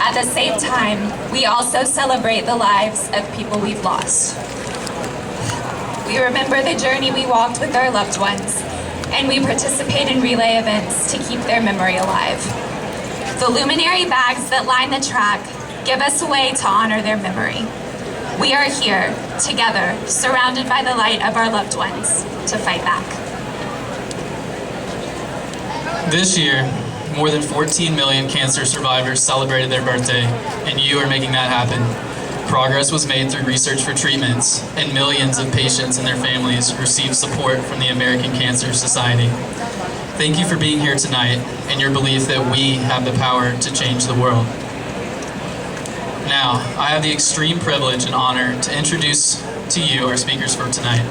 At the same time, we also celebrate the lives of people we've lost. We remember the journey we walked with our loved ones, and we participate in relay events to keep their memory alive. The luminary bags that line the track give us a way to honor their memory. We are here, together, surrounded by the light of our loved ones, to fight back. This year, more than 14 million cancer survivors celebrated their birthday, and you are making that happen. Progress was made through research for treatments, and millions of patients and their families received support from the American Cancer Society. Thank you for being here tonight and your belief that we have the power to change the world. Now, I have the extreme privilege and honor to introduce to you our speakers for tonight.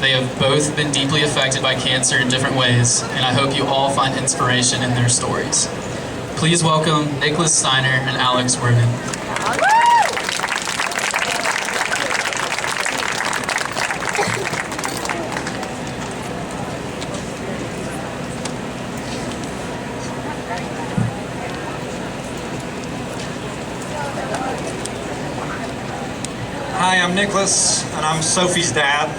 They have both been deeply affected by cancer in different ways, and I hope you all find inspiration in their stories. Please welcome Nicholas Steiner and Alex Werman. Hi, I'm Nicholas, and I'm Sophie's dad.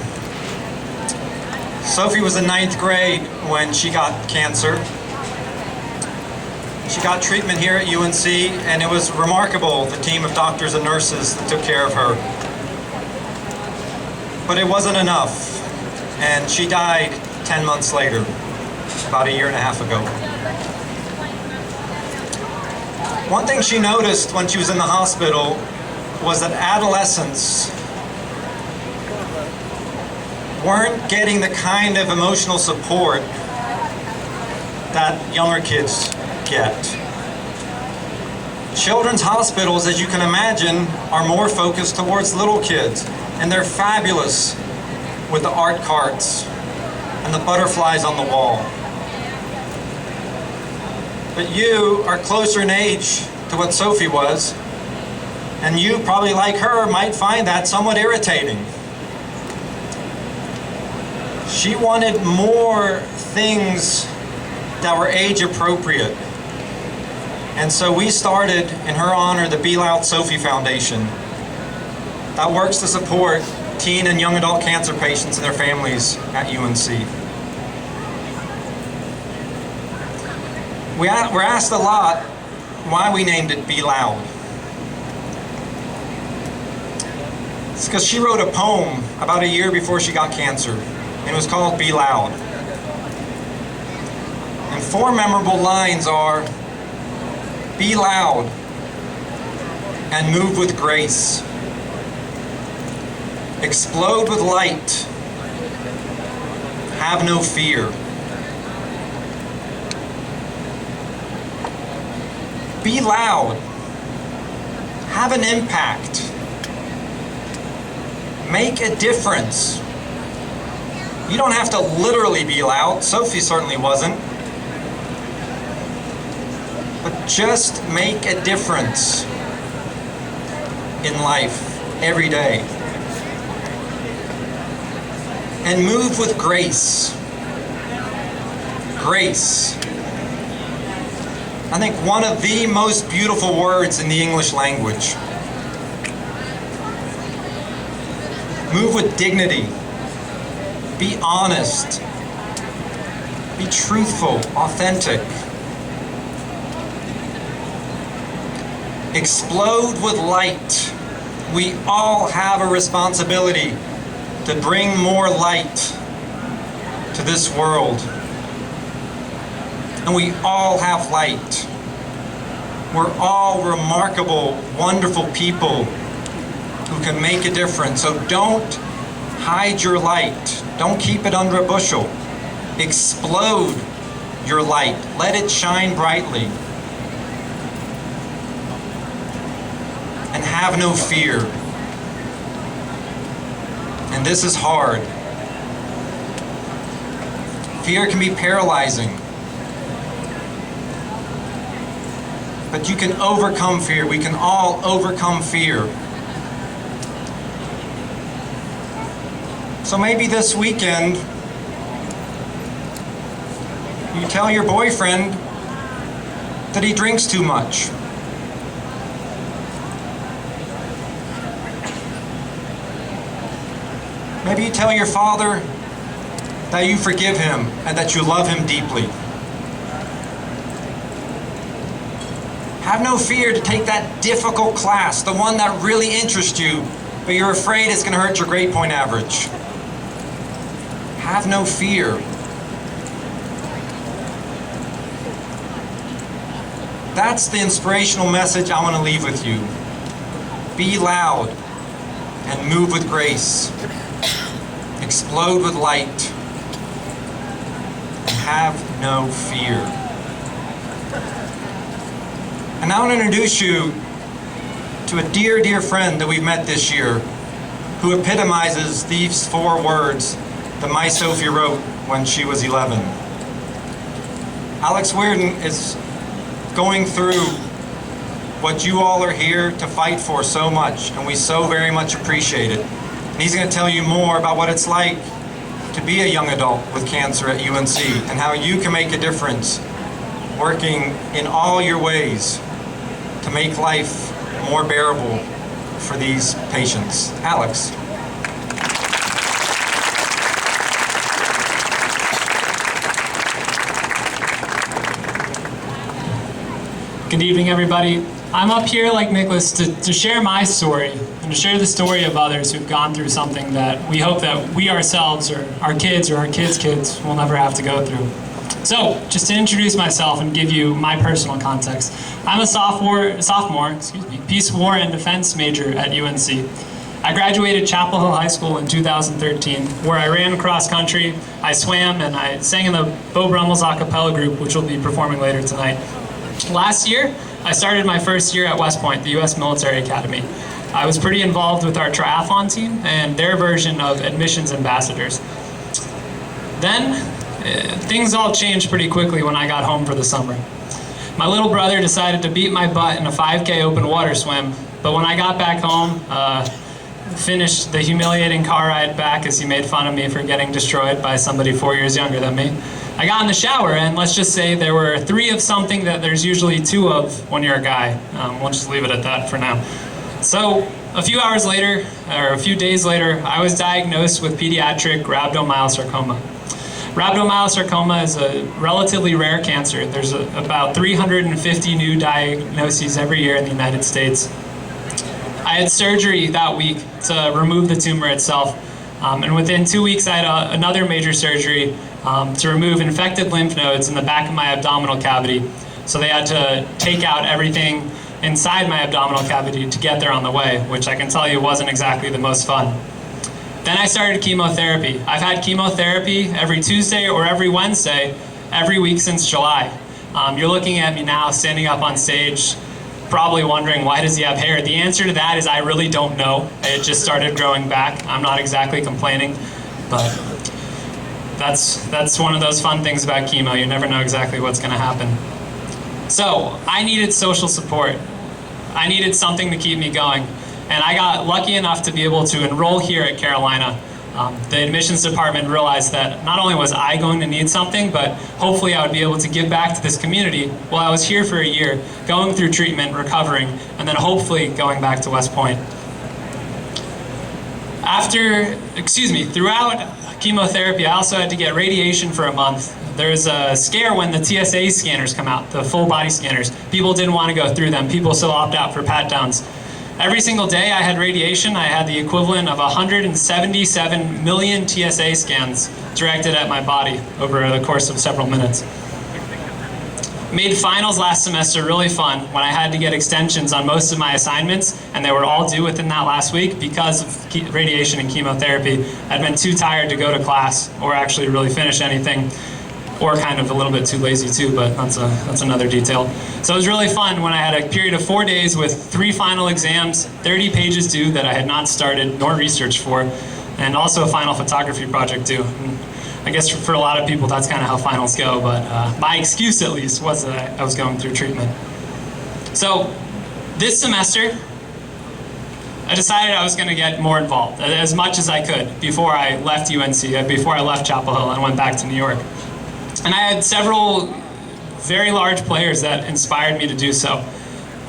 Sophie was in 9th grade when she got cancer. She got treatment here at UNC, and it was remarkable, the team of doctors and nurses that took care of her. But it wasn't enough, and she died 10 months later, about a year and a half ago. One thing she noticed when she was in the hospital was that adolescents weren't getting the kind of emotional support that younger kids get. Children's hospitals, as you can imagine, are more focused towards little kids, and they're fabulous with the art carts and the butterflies on the wall. But you are closer in age to what Sophie was, and you, probably like her, might find that somewhat irritating. She wanted more things that were age appropriate. And so we started, in her honor, the Be Loud Sophie Foundation that works to support teen and young adult cancer patients and their families at UNC. We're asked a lot why we named it Be Loud. It's because she wrote a poem about a year before she got cancer, and it was called Be Loud. And 4 memorable lines are, be loud and move with grace. Explode with light. Have no fear. Be loud. Have an impact. Make a difference. You don't have to literally be loud. Sophie certainly wasn't. But just make a difference in life every day. And move with grace. Grace. I think one of the most beautiful words in the English language. Move with dignity. Be honest. Be truthful, authentic. Explode with light. We all have a responsibility to bring more light to this world. And we all have light. We're all remarkable, wonderful people who can make a difference. So don't hide your light. Don't keep it under a bushel. Explode your light. Let it shine brightly. And have no fear. And this is hard. Fear can be paralyzing. But you can overcome fear. We can all overcome fear. So maybe this weekend, you tell your boyfriend that he drinks too much. Maybe you tell your father that you forgive him and that you love him deeply. Have no fear to take that difficult class, the one that really interests you, but you're afraid it's going to hurt your grade point average. Have no fear. That's the inspirational message I want to leave with you. Be loud and move with grace. Explode with light. And have no fear. And I want to introduce you to a dear, dear friend that we've met this year who epitomizes these 4 words that my Sophie wrote when she was 11. Alex Weirden is going through what you all are here to fight for so much, and we so very much appreciate it. And he's going to tell you more about what it's like to be a young adult with cancer at UNC and how you can make a difference working in all your ways to make life more bearable for these patients. Alex. Good evening, everybody. I'm up here, like Nicholas, to share my story and to share the story of others who've gone through something that we hope that we ourselves or our kids kids will never have to go through. So, just to introduce myself and give you my personal context, I'm a sophomore, Peace, War, and Defense major at UNC. I graduated Chapel Hill High School in 2013, where I ran cross country, I swam, and I sang in the Bo Brummel's a cappella group, which will be performing later tonight. Last year, I started my first year at West Point, the U.S. Military Academy. I was pretty involved with our triathlon team and their version of admissions ambassadors. Then, things all changed pretty quickly when I got home for the summer. My little brother decided to beat my butt in a 5K open water swim, but when I got back home, finished the humiliating car ride back as he made fun of me for getting destroyed by somebody 4 years younger than me. I got in the shower, and let's just say there were 3 of something that there's usually 2 of when you're a guy. We'll just leave it at that for now. So a few hours later, or a few days later, I was diagnosed with pediatric rhabdomyosarcoma. Rhabdomyosarcoma is a relatively rare cancer. There's about 350 new diagnoses every year in the United States. I had surgery that week to remove the tumor itself, and within 2 weeks I had another major surgery to remove infected lymph nodes in the back of my abdominal cavity. So they had to take out everything inside my abdominal cavity to get there on the way, which I can tell you wasn't exactly the most fun. Then I started chemotherapy. I've had chemotherapy every Tuesday or every Wednesday, every week since July. You're looking at me now standing up on stage, probably wondering, why does he have hair? The answer to that is I really don't know. It just started growing back. I'm not exactly complaining, but that's one of those fun things about chemo. You never know exactly what's going to happen. So I needed social support. I needed something to keep me going. And I got lucky enough to be able to enroll here at Carolina. The admissions department realized that not only was I going to need something, but hopefully I would be able to give back to this community while I was here for a year, going through treatment, recovering, and then hopefully going back to West Point. Throughout chemotherapy, I also had to get radiation for a month. There's a scare when the TSA scanners come out, the full body scanners. People didn't want to go through them. People still opt out for pat downs. Every single day I had radiation. I had the equivalent of 177 million TSA scans directed at my body over the course of several minutes. Made finals last semester really fun when I had to get extensions on most of my assignments, and they were all due within that last week because of radiation and chemotherapy. I'd been too tired to go to class or actually really finish anything, or kind of a little bit too lazy too, but that's another detail. So it was really fun when I had a period of 4 days with 3 final exams, 30 pages due that I had not started nor researched for, and also a final photography project due. And I guess for a lot of people that's kind of how finals go, but my excuse at least was that I was going through treatment. So this semester, I decided I was going to get more involved, as much as I could, before I left UNC, before I left Chapel Hill and went back to New York. And I had several very large players that inspired me to do so.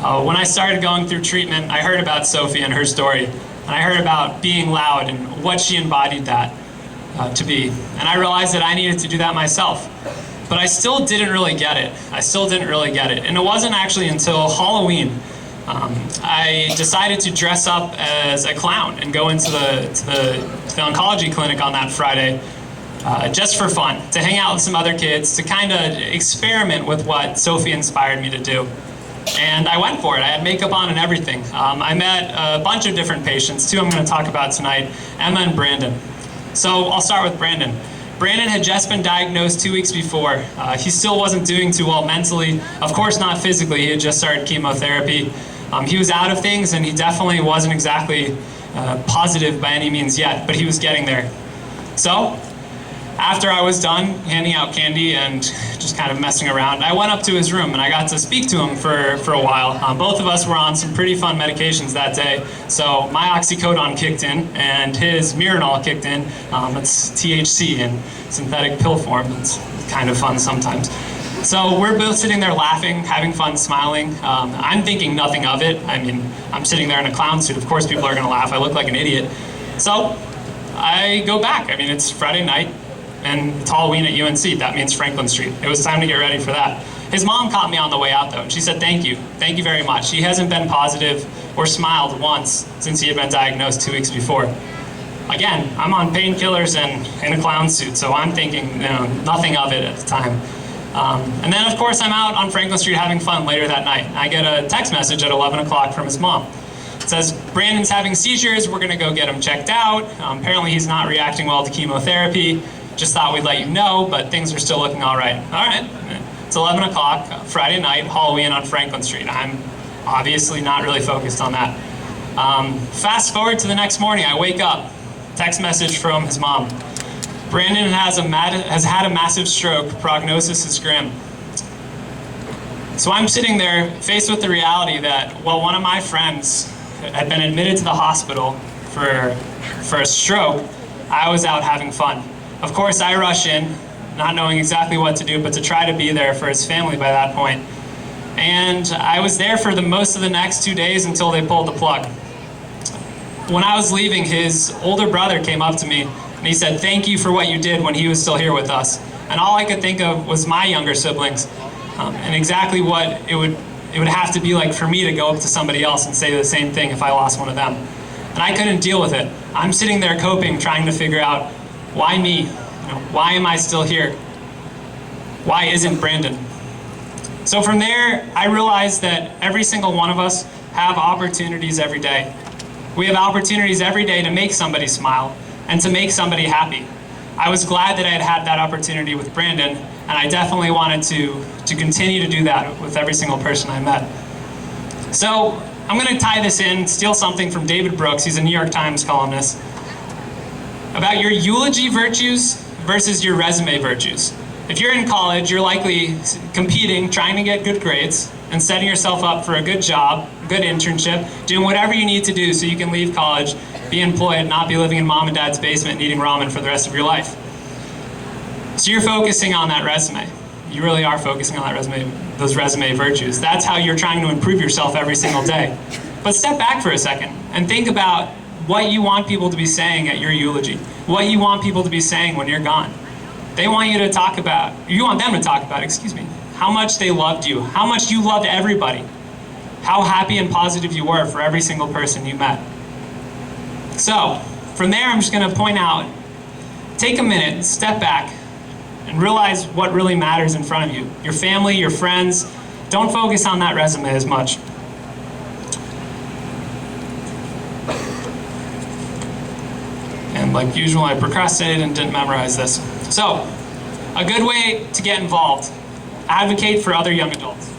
When I started going through treatment, I heard about Sophie and her story. and I heard about being loud and what she embodied that to be. And I realized that I needed to do that myself. But I still didn't really get it. And it wasn't actually until Halloween I decided to dress up as a clown and go into the oncology clinic on that Friday just for fun, to hang out with some other kids, to kind of experiment with what Sophie inspired me to do. And I went for it. I had makeup on and everything. I met a bunch of different patients, two I'm going to talk about tonight, Emma and Brandon. So I'll start with Brandon. Brandon had just been diagnosed 2 weeks before. He still wasn't doing too well mentally, of course not physically. He had just started chemotherapy. He was out of things, and he definitely wasn't exactly positive by any means yet, but he was getting there. So after I was done handing out candy and just kind of messing around, I went up to his room and I got to speak to him for a while. Both of us were on some pretty fun medications that day. So my oxycodone kicked in and his Mirinol kicked in. It's THC in synthetic pill form. It's kind of fun sometimes. So we're both sitting there laughing, having fun, smiling. I'm thinking nothing of it. I mean, I'm sitting there in a clown suit. Of course people are gonna laugh. I look like an idiot. So I go back. I mean, it's Friday night. And it's Halloween at UNC, that means Franklin Street. It was time to get ready for that. His mom caught me on the way out though, and she said, thank you very much. He hasn't been positive or smiled once since he had been diagnosed 2 weeks before. Again, I'm on painkillers and in a clown suit, so I'm thinking nothing of it at the time. And then of course I'm out on Franklin Street having fun later that night. I get a text message at 11 o'clock from his mom. It says, Brandon's having seizures, we're gonna go get him checked out. Apparently he's not reacting well to chemotherapy. Just thought we'd let you know, but things are still looking all right. All right, it's 11 o'clock, Friday night, Halloween on Franklin Street. I'm obviously not really focused on that. Fast forward to the next morning, I wake up, text message from his mom. Brandon has had a massive stroke, prognosis is grim. So I'm sitting there faced with the reality that, well, one of my friends had been admitted to the hospital for a stroke. I was out having fun. Of course, I rush in, not knowing exactly what to do, but to try to be there for his family by that point. And I was there for most of the next 2 days until they pulled the plug. When I was leaving, his older brother came up to me and he said, thank you for what you did when he was still here with us. And all I could think of was my younger siblings and exactly what it would have to be like for me to go up to somebody else and say the same thing if I lost one of them. And I couldn't deal with it. I'm sitting there coping, trying to figure out, why me? Why am I still here? Why isn't Brandon? So from there, I realized that every single one of us have opportunities every day. We have opportunities every day to make somebody smile and to make somebody happy. I was glad that I had had that opportunity with Brandon, and I definitely wanted to continue to do that with every single person I met. So I'm gonna tie this in, steal something from David Brooks. He's a New York Times columnist, about your eulogy virtues versus your resume virtues. If you're in college, you're likely competing, trying to get good grades, and setting yourself up for a good job, good internship, doing whatever you need to do so you can leave college, be employed, not be living in mom and dad's basement and eating ramen for the rest of your life. So you're focusing on that resume. You really are focusing on that resume, those resume virtues. That's how you're trying to improve yourself every single day. But step back for a second and think about what you want people to be saying at your eulogy, what you want people to be saying when you're gone. They want you to talk about, you want them to talk about, how much they loved you, how much you loved everybody, how happy and positive you were for every single person you met. So, from there I'm just gonna point out, take a minute, step back, and realize what really matters in front of you. Your family, your friends, don't focus on that resume as much. And like usual, I procrastinated and didn't memorize this. So, a good way to get involved, advocate for other young adults.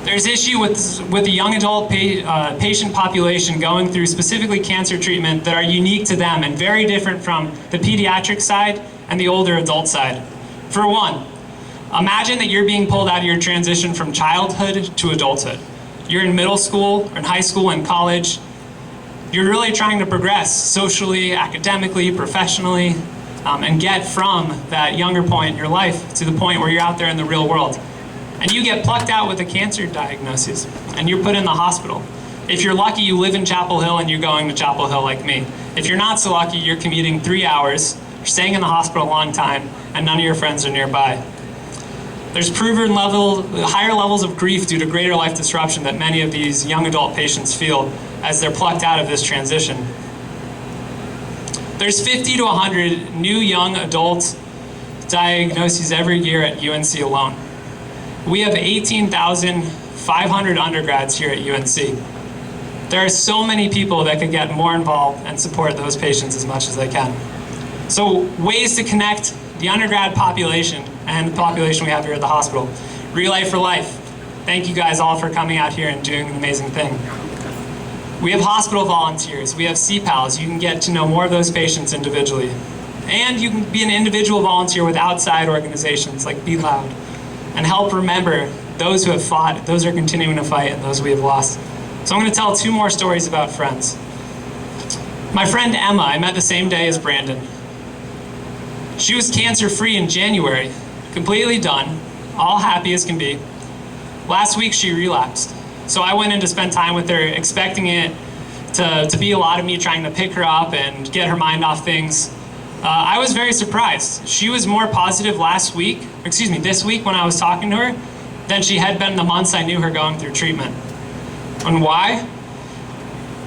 There's issue with the young adult patient population going through specifically cancer treatment that are unique to them and very different from the pediatric side and the older adult side. For one, imagine that you're being pulled out of your transition from childhood to adulthood. You're in middle school, or in high school, and college. You're really trying to progress socially, academically, professionally, and get from that younger point in your life to the point where you're out there in the real world. And you get plucked out with a cancer diagnosis, and you're put in the hospital. If you're lucky, you live in Chapel Hill and you're going to Chapel Hill like me. If you're not so lucky, you're commuting 3 hours, you're staying in the hospital a long time, and none of your friends are nearby. There's proven higher levels of grief due to greater life disruption that many of these young adult patients feel as they're plucked out of this transition. There's 50 to 100 new young adult diagnoses every year at UNC alone. We have 18,500 undergrads here at UNC. There are so many people that could get more involved and support those patients as much as they can. So ways to connect the undergrad population and the population we have here at the hospital. Relay for Life. Thank you guys all for coming out here and doing an amazing thing. We have hospital volunteers. We have CPALs. You can get to know more of those patients individually. And you can be an individual volunteer with outside organizations like Be Loud and help remember those who have fought, those who are continuing to fight, and those we have lost. So I'm going to tell 2 more stories about friends. My friend Emma, I met the same day as Brandon. She was cancer-free in January, completely done, all happy as can be. Last week she relapsed. So I went in to spend time with her, expecting it to be a lot of me trying to pick her up and get her mind off things. I was very surprised. She was more positive this week when I was talking to her than she had been the months I knew her going through treatment. And why?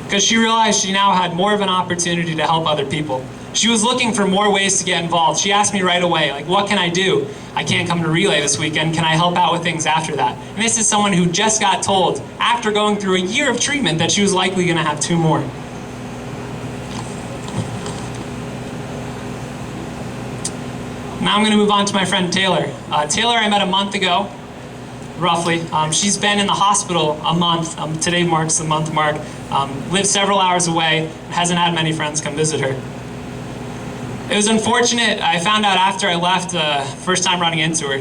Because she realized she now had more of an opportunity to help other people. She was looking for more ways to get involved. She asked me right away, like, what can I do? I can't come to Relay this weekend. Can I help out with things after that? And this is someone who just got told, after going through a year of treatment, that she was likely going to have 2 more. Now I'm going to move on to my friend Taylor. Taylor I met a month ago, roughly. She's been in the hospital a month. Today marks the month mark. Lives several hours away, hasn't had many friends come visit her. It was unfortunate. I found out after I left, first time running into her,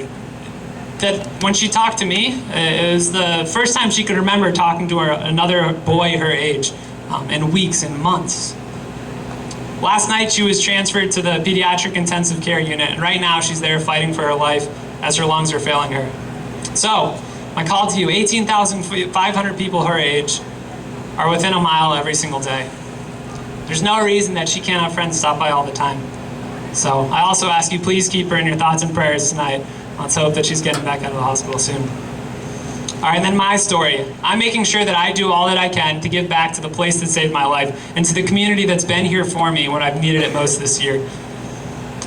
that when she talked to me, it was the first time she could remember talking to another boy her age in weeks and months. Last night she was transferred to the pediatric intensive care unit, and right now she's there fighting for her life as her lungs are failing her. So, my call to you, 18,500 people her age are within a mile every single day. There's no reason that she can't have friends stop by all the time. So I also ask you, please keep her in your thoughts and prayers tonight. Let's hope that she's getting back out of the hospital soon. All right, and then my story. I'm making sure that I do all that I can to give back to the place that saved my life and to the community that's been here for me when I've needed it most this year.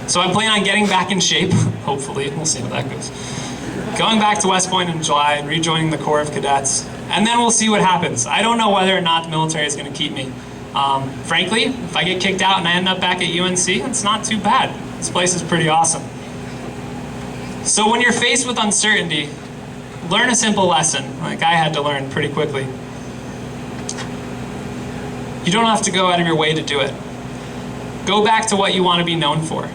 So I plan on getting back in shape, hopefully. We'll see how that goes. Going back to West Point in July and rejoining the Corps of Cadets. And then we'll see what happens. I don't know whether or not the military is going to keep me. Frankly, if I get kicked out and I end up back at UNC, it's not too bad. This place is pretty awesome. So when you're faced with uncertainty, learn a simple lesson, like I had to learn pretty quickly. You don't have to go out of your way to do it. Go back to what you want to be known for.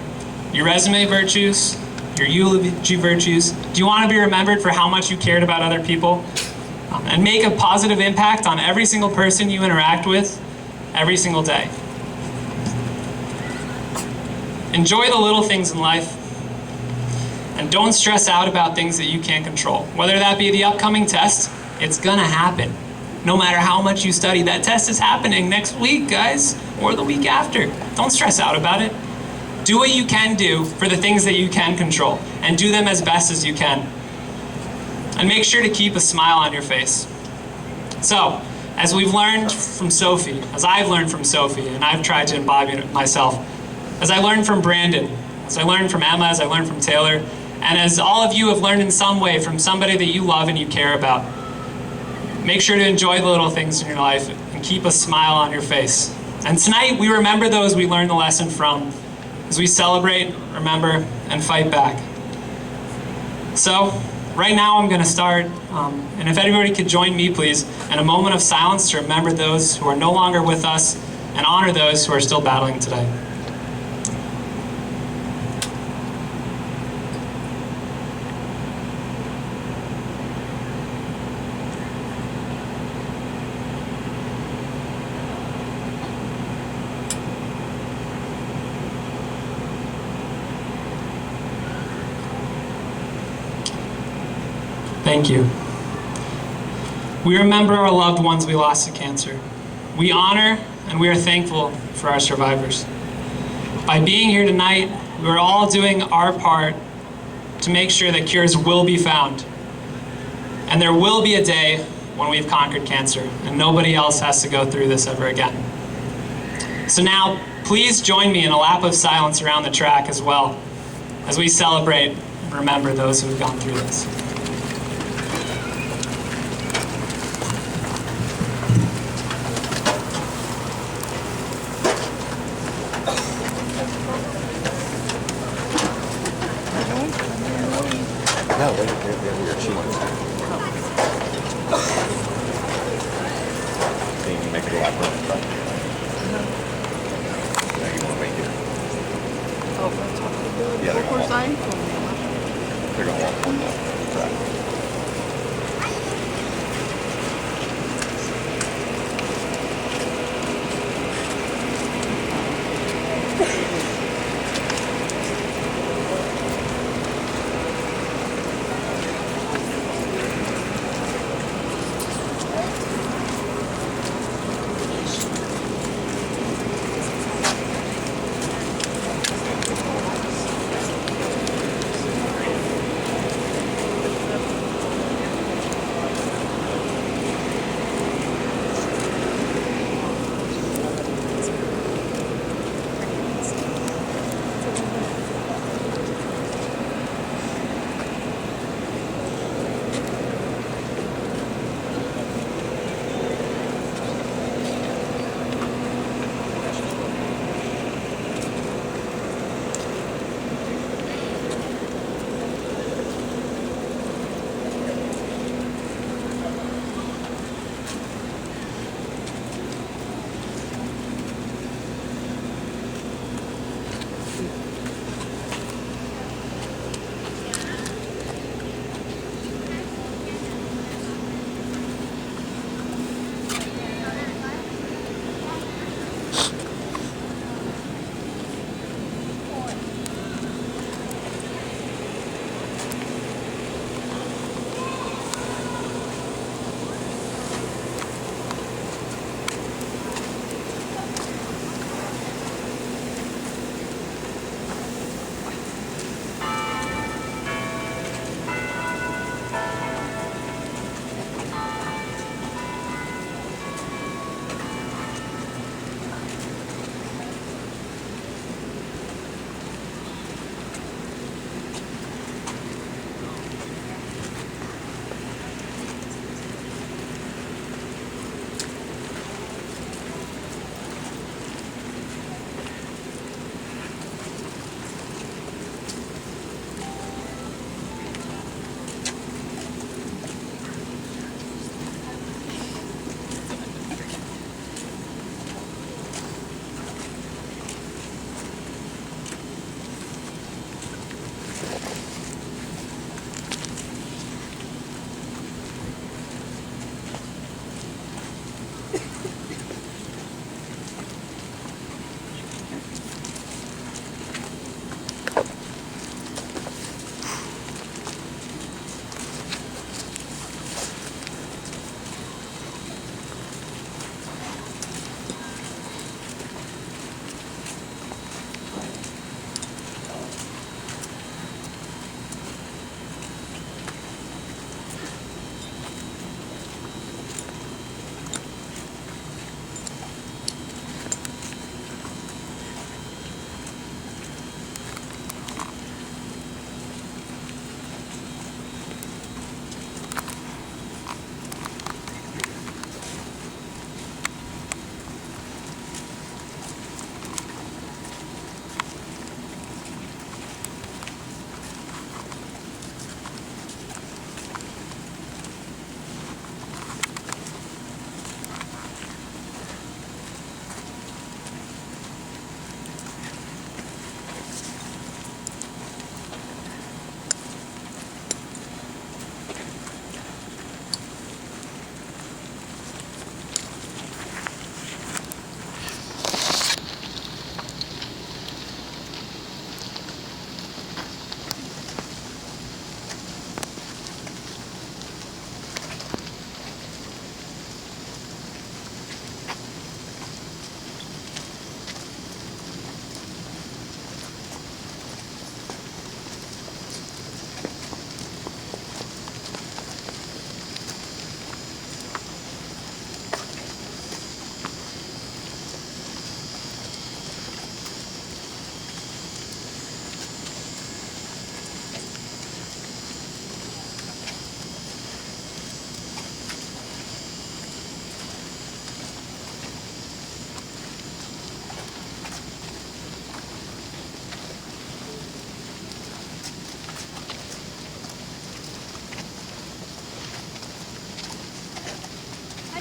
Your resume virtues, your eulogy virtues. Do you want to be remembered for how much you cared about other people? And make a positive impact on every single person you interact with every single day. Enjoy the little things in life. And don't stress out about things that you can't control. Whether that be the upcoming test, it's gonna happen. No matter how much you study, that test is happening next week, guys, or the week after. Don't stress out about it. Do what you can do for the things that you can control, and do them as best as you can. And make sure to keep a smile on your face. So, as we've learned from Sophie, as I've learned from Sophie, and I've tried to embody it myself, as I learned from Brandon, as I learned from Emma, as I learned from Taylor, and as all of you have learned in some way from somebody that you love and you care about, make sure to enjoy the little things in your life and keep a smile on your face. And tonight, we remember those we learned the lesson from as we celebrate, remember, and fight back. So, right now I'm going to start, and if everybody could join me, please, in a moment of silence to remember those who are no longer with us and honor those who are still battling today. Thank you. We remember our loved ones we lost to cancer. We honor and we are thankful for our survivors. By being here tonight, we are all doing our part to make sure that cures will be found. And there will be a day when we've conquered cancer and nobody else has to go through this ever again. So now, please join me in a lap of silence around the track as well, as we celebrate and remember those who have gone through this. No, they're cheap. Can you make it a lot more fun? Yeah, you want to make it. Yeah, they're going to want one more.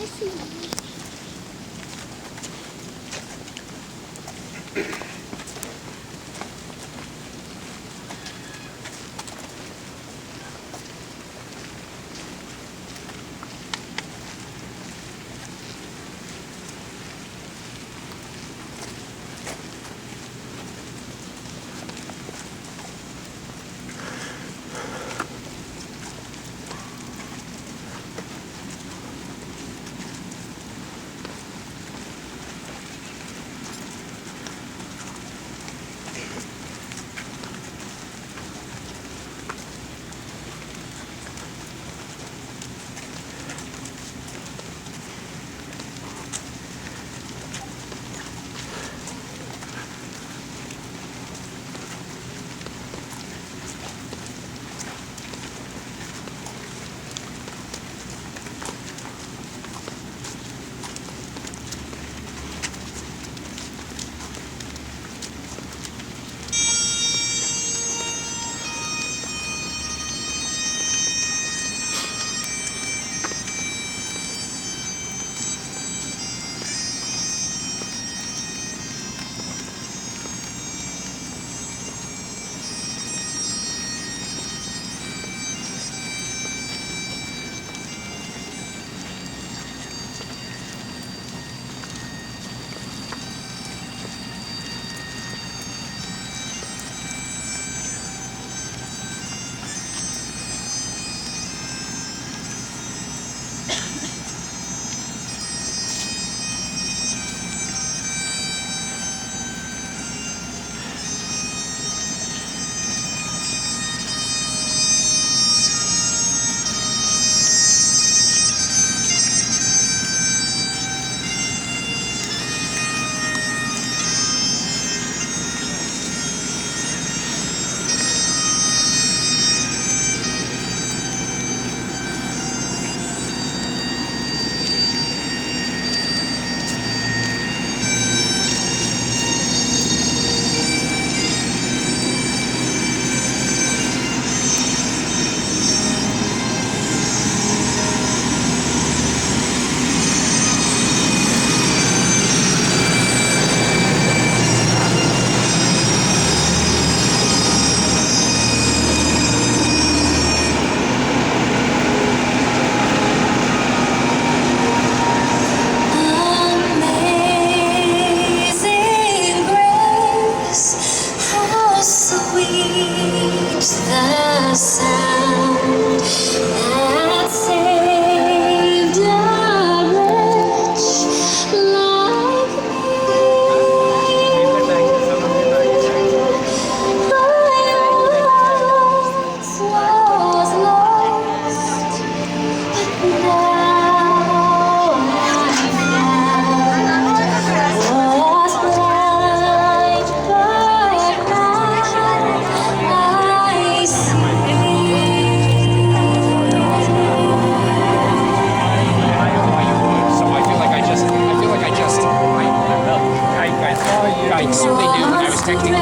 I see.